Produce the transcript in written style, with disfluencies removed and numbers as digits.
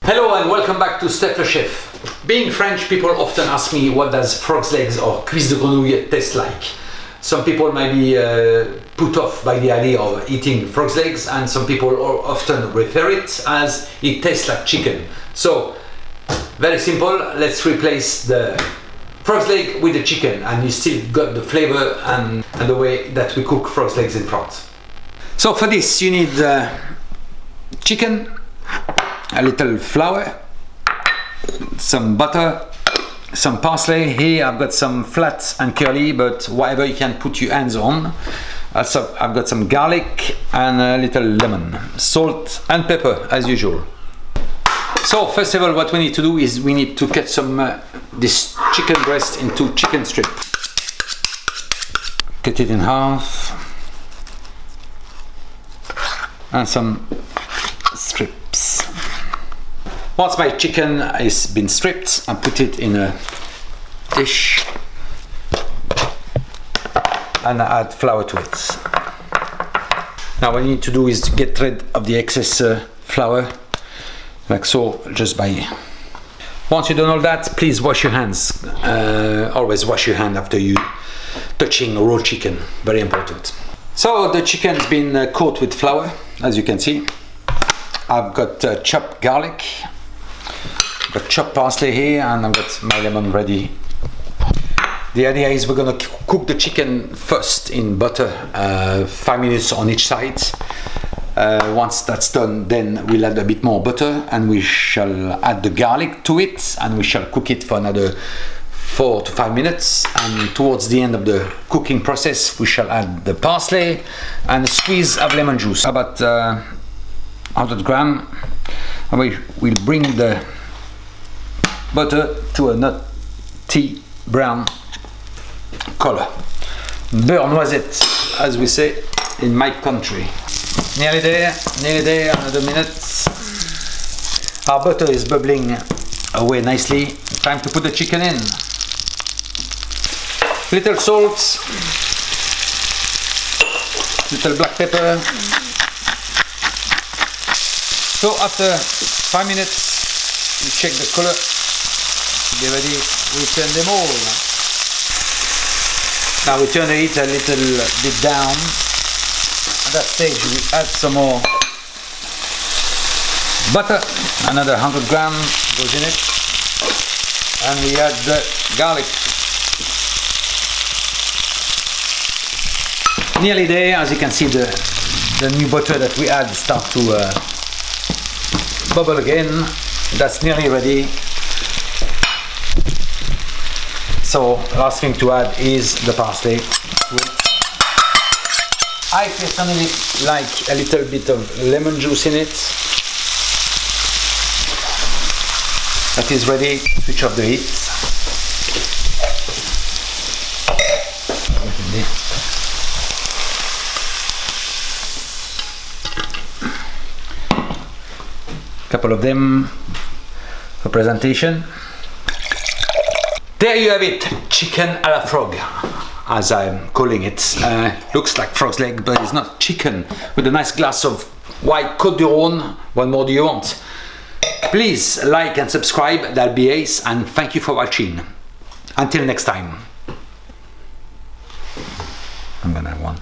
Hello and welcome back to Stef le Chef. Being French, people often ask me what does frog's legs or cuisse de grenouille taste like. Some people might be put off by the idea of eating frog's legs, and some people often refer it as it tastes like chicken. So, very simple, let's replace the frog's leg with the chicken and you still got the flavor and the way that we cook frog's legs in France. So for this you need chicken, a little flour, some butter, some parsley. Here I've got some flat and curly, but whatever you can put your hands on. Also I've got some garlic and a little lemon, salt and pepper as usual. So first of all, what we need to do is we need to cut some this chicken breast into chicken strip. Cut it in half and some strips. Once my chicken has been stripped, I put it in a dish and I add flour to it. Now what you need to do is to get rid of the excess flour, like so, just by... Once you've done all that, please wash your hands. Always wash your hand after you touching raw chicken, very important. So the chicken's been coated with flour, as you can see. I've got chopped garlic, got chopped parsley here, and I've got my lemon ready. The idea is we're gonna cook the chicken first in butter, 5 minutes on each side. Once that's done, then we'll add a bit more butter and we shall add the garlic to it and we shall cook it for another 4 to 5 minutes, and towards the end of the cooking process we shall add the parsley and a squeeze of lemon juice, about 100 grams, and we'll bring the butter to a nutty brown color. Beurre noisette, as we say in my country. Nearly there, another minute. Our butter is bubbling away nicely. Time to put the chicken in. Little salt, little black pepper. So after 5 minutes, we check the color. Be ready, we turn them all. Now we turn the heat a little bit down. At that stage we add some more butter, another 100 grams goes in it, and we add the garlic. Nearly there, as you can see the new butter that we add start to bubble again. That's nearly ready. So last thing to add is the parsley. I personally like a little bit of lemon juice in it. That is ready. Switch off the heat. Couple of them for presentation. There you have it, chicken à la frog, as I'm calling it. Looks like frog's leg, but it's not. Chicken with a nice glass of white Côte du Rhône. What more do you want? Please like and subscribe, that'll be ace, and thank you for watching. Until next time. I'm gonna have one.